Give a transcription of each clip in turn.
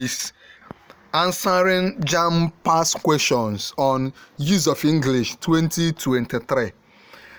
is answering JAMB past questions on use of English 2023.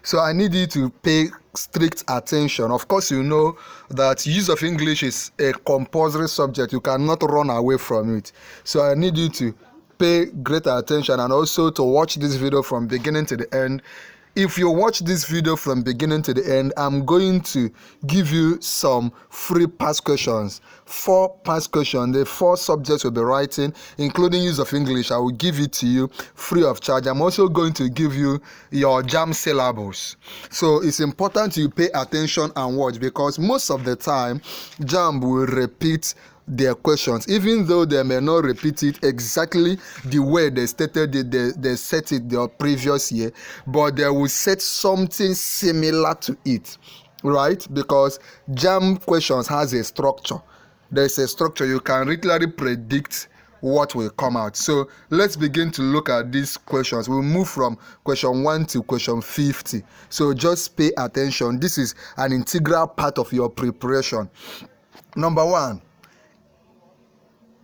So I need you to pay strict attention. Of course, you know that use of English is a compulsory subject. You cannot run away from it. So I need you to pay great attention and also to watch this video from beginning to the end. If you watch this video from beginning to the end, I'm going to give you some free past questions. 4 past questions. The 4 subjects will be writing, including use of English. I will give it to you free of charge. I'm also going to give you your JAMB syllabus. So it's important you pay attention and watch, because most of the time, JAMB will repeat their questions, even though they may not repeat it exactly the way they stated it, they set it the previous year, but they will set something similar to it, right? Because JAMB questions has a structure. There's a structure. You can literally predict what will come out. So let's begin to look at these questions. We'll move from question 1 to question 50. So just pay attention. This is an integral part of your preparation. Number 1.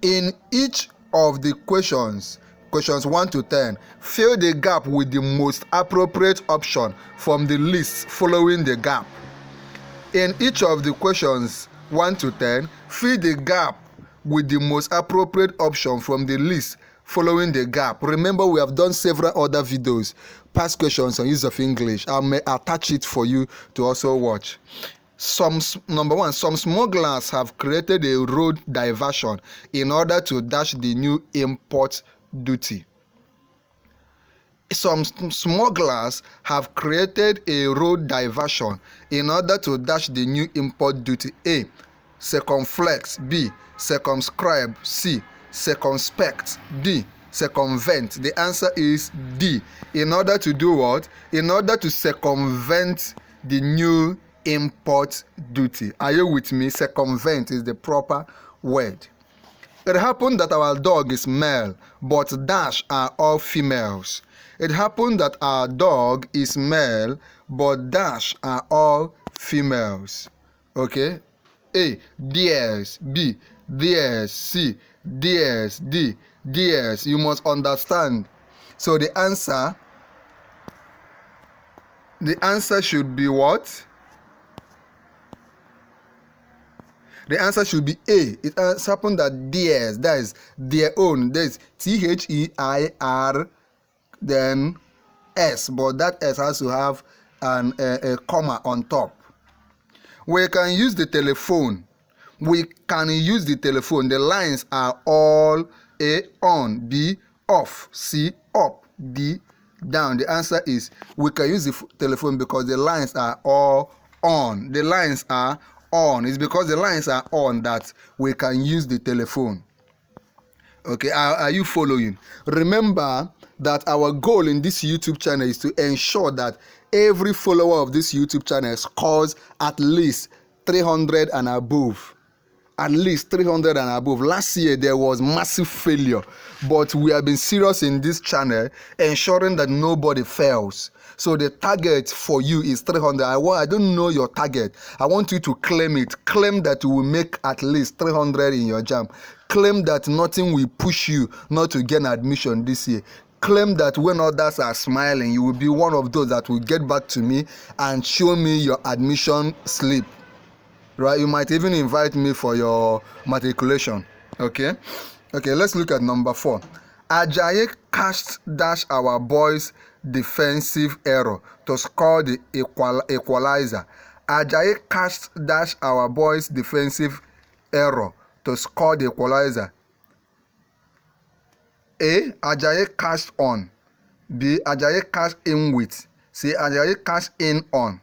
In each of the questions 1 to 10, fill the gap with the most appropriate option from the list following the gap. In each of the questions 1 to 10, fill the gap with the most appropriate option from the list following the gap. Remember, we have done several other videos, past questions on use of English. I may attach it for you to also watch. Number 1, some smugglers have created a road diversion in order to dash the new import duty. Some smugglers have created a road diversion in order to dash the new import duty. A. Circumflex. B. Circumscribe. C. Circumspect. D. Circumvent. The answer is D. In order to do what? In order to circumvent the new import duty. Are you with me? Circumvent is the proper word. It happened that our dog is male, but dash are all females. It happened that our dog is male, but dash are all females. Okay? A. Theirs. B. Theirs. C. Theirs. D. Theirs. You must understand. So the answer should be what? The answer should be A. It has happened that theirs, that is their own, that is THEIR, then S, but that S has to have a comma on top. We can use the telephone. The lines are all A, on, B, off, C, up, D, down. The answer is we can use the telephone because the lines are all on. The lines are on. It's because the lines are on that we can use the telephone. Okay, are you following? Remember that our goal in this YouTube channel is to ensure that every follower of this YouTube channel scores at least 300 and above. At least 300 and above. Last year there was massive failure, but we have been serious in this channel, ensuring that nobody fails. So the target for you is 300. I don't know your target. I want you to claim it. Claim that you will make at least 300 in your JAMB. Claim that nothing will push you not to gain admission this year. Claim that when others are smiling, you will be one of those that will get back to me and show me your admission slip. Right? You might even invite me for your matriculation. Okay, let's look at number 4. Ajayi cast dash our boys defensive error to score the equalizer. Ajayi cast dash our boys defensive error to score the equalizer. A. Ajayi cast on. B. Ajayi cast in with. C. Ajayi cast in on.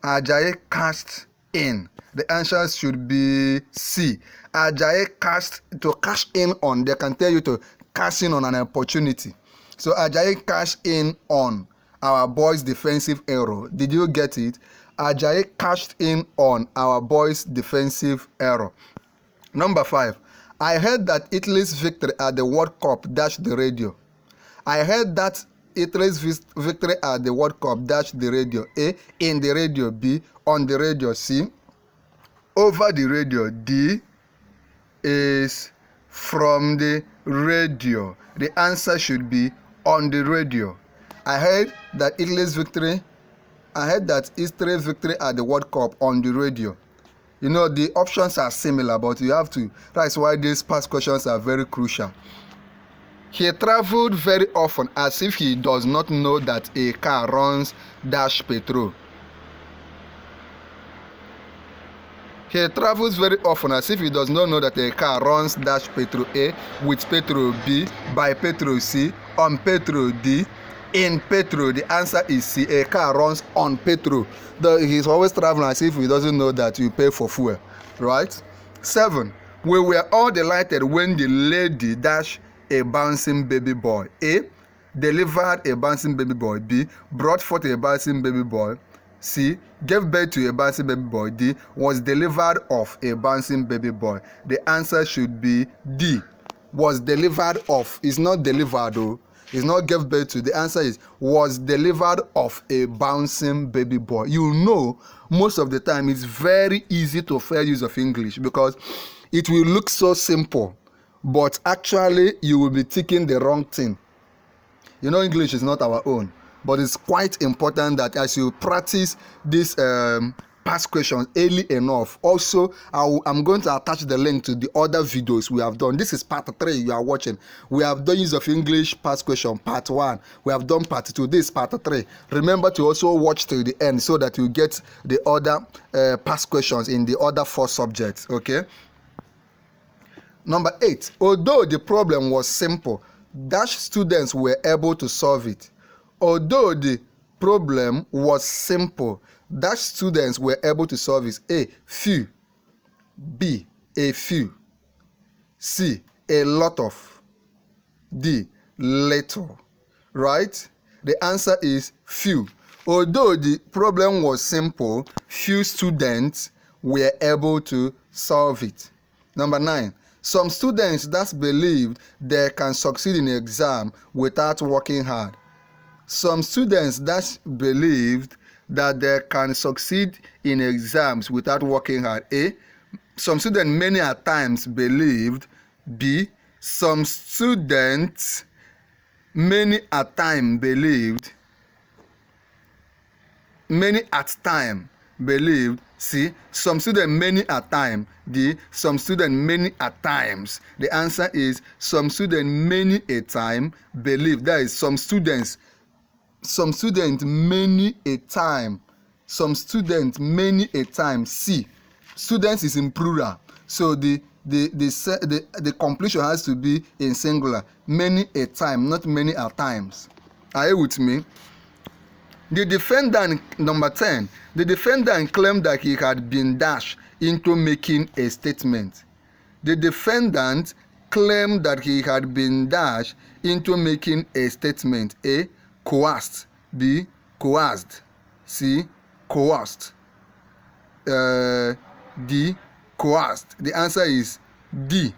Ajayi cast in. The answer should be C. Ajayi cast, to cash in on. They can tell you to cash in on an opportunity. So Ajayi cash in on our boys' defensive error. Did you get it? Ajayi cashed in on our boys' defensive error. Number 5. I heard that Italy's victory at the World Cup dashed the radio. I heard that Italy's victory at the World Cup dashed the radio. A. In the radio. B. On the radio. C. Over the radio. D. is from the radio. The answer should be on the radio. I heard that Italy's victory at the World Cup on the radio. You know, the options are similar, but you have to. That's why these past questions are very crucial. He traveled very often as if he does not know that a car runs dash petrol. He travels very often as if he does not know that a car runs dash petrol A, with petrol B, by petrol C, on petrol D, in petrol. The answer is C. A car runs on petrol. He's always traveling as if he doesn't know that you pay for fuel, right? 7. We were all delighted when the lady dash a bouncing baby boy. A, delivered a bouncing baby boy. B, brought forth a bouncing baby boy. C, gave birth to a bouncing baby boy. D, was delivered of a bouncing baby boy. The answer should be D, was delivered of. It's not delivered though. It's not gave birth to. The answer is was delivered of a bouncing baby boy. You know, most of the time it's very easy to fair use of English because it will look so simple, but actually you will be thinking the wrong thing. You know, English is not our own, but it's quite important that as you practice this past questions early enough. Also, I'm going to attach the link to the other videos we have done. This is part 3 you are watching. We have done use of English past question part 1. We have done part 2. This is part 3. Remember to also watch till the end so that you get the other past questions in the other 4 subjects. Okay. Number 8. Although the problem was simple, dash students were able to solve it. Although the problem was simple, dash students were able to solve it. A, few. B, a few. C, a lot of. D, little. Right? The answer is few. Although the problem was simple, few students were able to solve it. Number 9. Some students that believed they can succeed in an exam without working hard. Some students that believed that they can succeed in exams without working hard. A, some students many at times believed. B, some students many at time believed. Many at time believed. C, some students many at time. D, some students many at times. The answer is some students many a time believe. That is some students many a time. Some students many a time. C, students is in plural, so the completion has to be in singular. Many a time, not many at times. Are you with me? The defendant, number 10, the defendant claimed that he had been dashed into making a statement. The defendant claimed that he had been dashed into making a statement. A, coerced. B, coerced. C, coerced. D, coerced. The answer is D.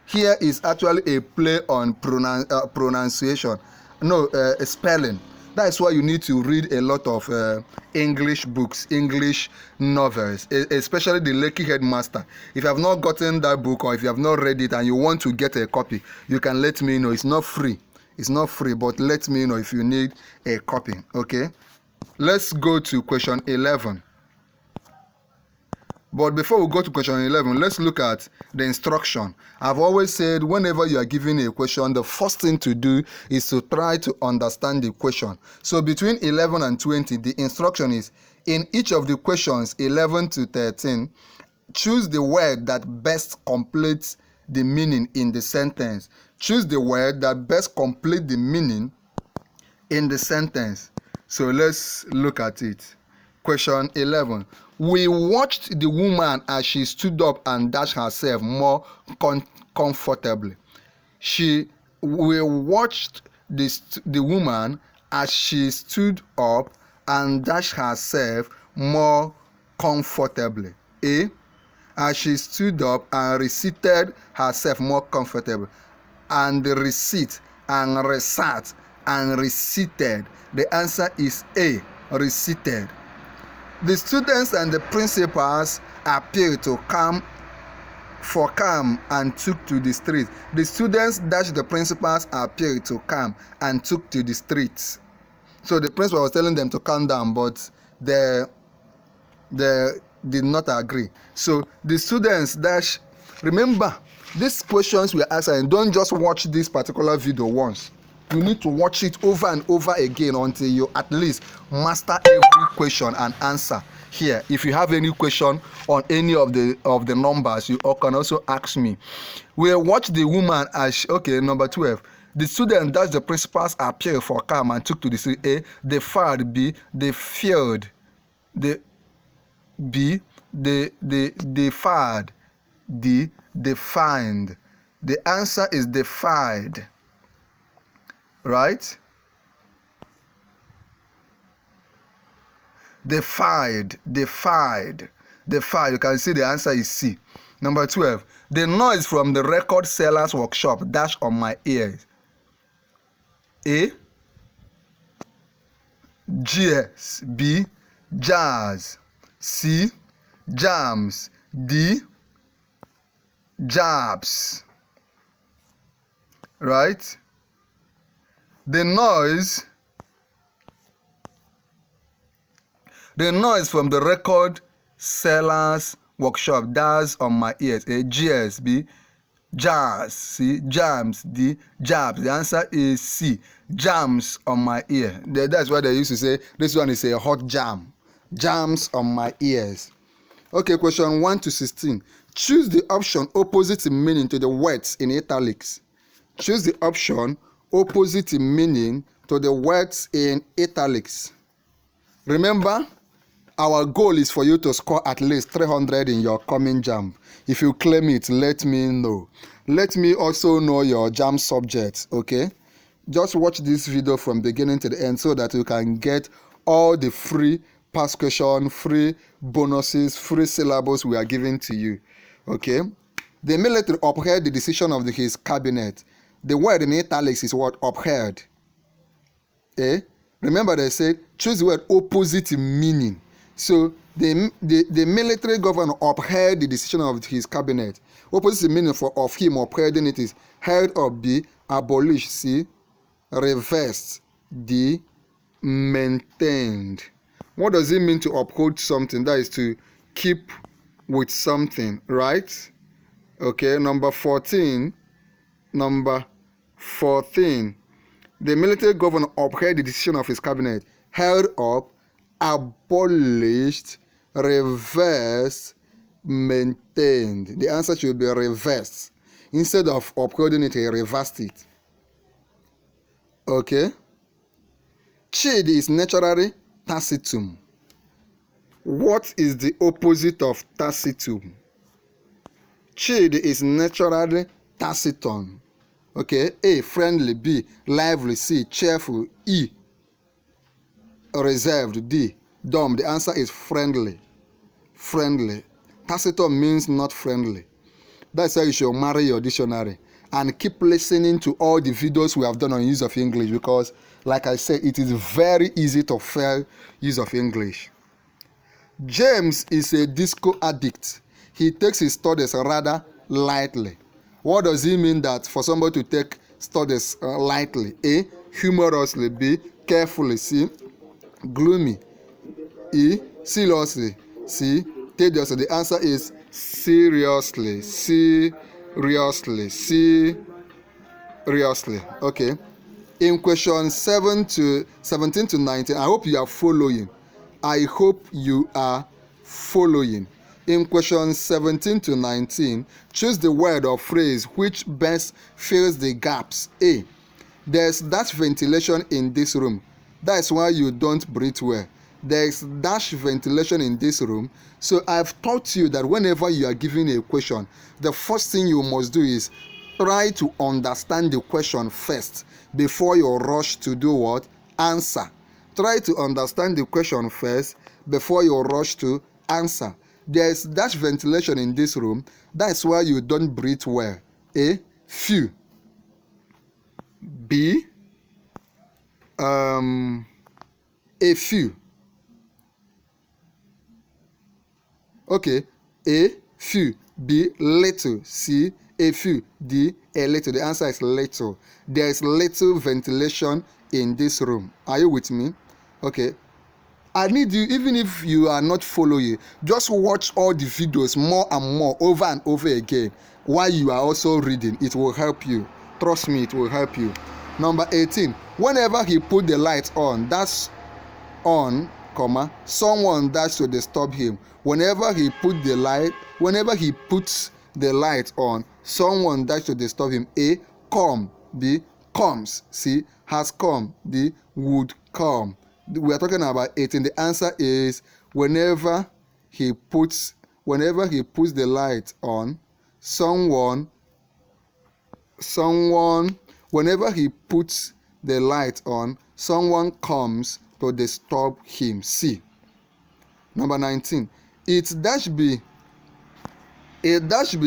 Here is actually a play on pronunciation. No, spelling. That's why you need to read a lot of English books, English novels, especially the Lucky Headmaster. If you have not gotten that book or if you have not read it and you want to get a copy, you can let me know. It's not free. It's not free, but let me know if you need a copy. Okay? Let's go to question 11. But before we go to question 11, let's look at the instruction. I've always said whenever you are given a question, the first thing to do is to try to understand the question. So between 11 and 20, the instruction is, in each of the questions 11 to 13, choose the word that best completes the meaning in the sentence. Choose the word that best completes the meaning in the sentence. So let's look at it. Question 11. We watched the woman as she stood up and dashed herself more comfortably. We watched the woman as she stood up and dashed herself more comfortably. A, as she stood up and reseated herself more comfortably. And resit and resat and reseated. The answer is A, reseated. The students and the principals appeared to come for calm and took to the street. The students dashed the principal's appeal to calm and took to the streets. So the principal was telling them to calm down, but they did not agree. So the students dash. Remember, these questions we are answering, don't just watch this particular video once. You need to watch it over and over again until you at least master every question and answer here. If you have any question on any of the numbers, you can also ask me. We watch the woman as okay. Number 12. The student dashed the principal's appeal for calm and took to the street. A. They fired. B. They feared. B. They fired. D. Defined. The answer is defied. Right? Defied. You can see the answer is C. Number 12. The noise from the record seller's workshop dashed on my ears. A. JAS. B. Jazz. C. Jams. D. Jabs. Right? The noise from the record seller's workshop does on my ears. A. JAS. B. Jazz. C. Jams. D. Jabs. The answer is C. Jams on my ear. That's why they used to say this one is a hot jam. Jams on my ears. Okay, question 1 to 16. Choose the option opposite in meaning to the words in italics. Choose the option opposite in meaning to the words in italics. Remember, our goal is for you to score at least 300 in your coming JAMB. If you claim it, let me know. Let me also know your JAMB subjects, okay? Just watch this video from beginning to the end so that you can get all the free past question, free bonuses, free syllables we are giving to you, okay? The military upheld the decision of his cabinet. The word in italics is what? Upheld. Eh? Remember they said choose the word opposite in meaning. So the military governor upheld the decision of his cabinet. Opposite meaning of him upholding it is held up. B. Abolished. C. Reversed. D. Maintained. What does it mean to uphold something? That is to keep with something, right? Okay, number 14. The military governor upheld the decision of his cabinet. Held up, abolished, reversed, maintained. The answer should be reversed. Instead of upholding it, he reversed it. Okay? Chid is naturally tacitum. What is the opposite of tacitum? Chid is naturally taciturn. Okay, A. Friendly. B. Lively. C. Cheerful. E. Reserved. D. Dumb. The answer is friendly. Friendly. Taciturn means not friendly. That's why you should marry your dictionary and keep listening to all the videos we have done on use of English, because like I said, it is very easy to fail use of English. James is a disco addict. He takes his studies rather lightly. What does it mean that for somebody to take studies lightly? A. Humorously. B. Carefully. C. Gloomy. E. Seriously. C. Tediously. The answer is seriously. Seriously. Seriously. Okay. In question 17 to 19, I hope you are following. I hope you are following. In questions 17 to 19, choose the word or phrase which best fills the gaps. A. There's dash ventilation in this room. That's why you don't breathe well. There's dash ventilation in this room. So I've taught you that whenever you are given a question, the first thing you must do is try to understand the question first before you rush to do what? Answer. Try to understand the question first before you rush to answer. There's dash ventilation in this room. That's why you don't breathe well. A. Few. B. A few. Okay. A. few. B, little. C, a few. D, a little. The answer is little. There is little ventilation in this room. Are you with me? Okay. I need you, even if you are not following, just watch all the videos more and more, over and over again, while you are also reading. It will help you. Trust me, it will help you. Number 18. Whenever he put the light on, that's on, comma, someone that should disturb him. Whenever he puts the light on, someone that should disturb him. A, come. B, comes. C, has come. D, would come. We are talking about 18. The answer is whenever he puts the light on, whenever he puts the light on, someone comes to disturb him. C. Number 19. It dash be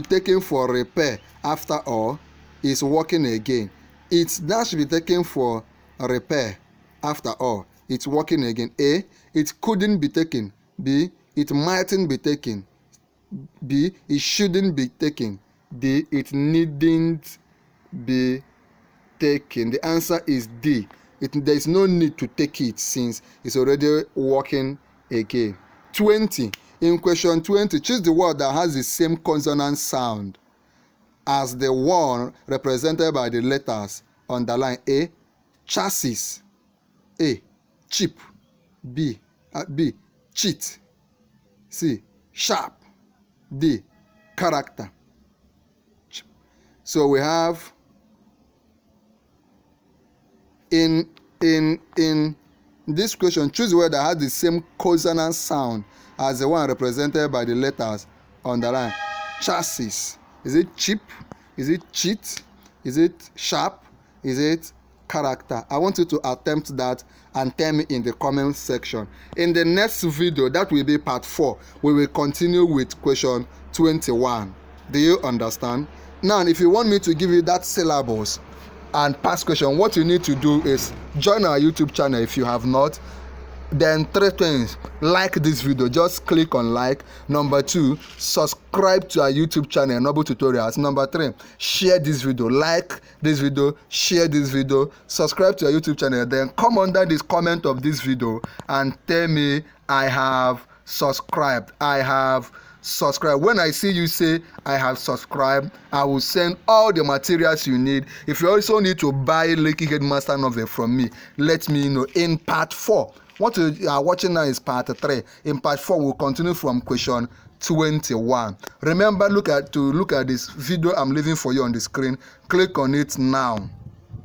taken for repair after all is working again. It dash be taken for repair after all. It's working again. A, it couldn't be taken. B, it mightn't be taken. B, it shouldn't be taken. D, it needn't be taken. The answer is D. There is no need to take it since it's already working again. 20. In question 20, choose the word that has the same consonant sound as the one represented by the letters underline. A, chassis. A, cheap. B, cheat. C, sharp. D, character. So we have in this question, choose a word that has the same consonant sound as the one represented by the letters on the line. Chassis. Is it cheap? Is it cheat? Is it sharp? Is it character? I want you to attempt that and tell me in the comment section. In the next video, that will be part 4, we will continue with question 21. Do you understand? Now, if you want me to give you that syllabus and past question, what you need to do is join our YouTube channel if you have not. Then 3 things: like this video, just click on like. Number 2, subscribe to our YouTube channel, Noble Tutorials. Number 3, share this video, like this video, share this video, subscribe to our YouTube channel. Then come under this comment of this video and tell me I have subscribed. I have subscribe. When I see you say I have subscribed, I will send all the materials you need. If you also need to buy Lucky Headmaster novel from me, let me know. In part 4, what you are watching now is part 3. In part 4, we'll continue from question 21. Remember, look at this video I'm leaving for you on the screen. Click on it now.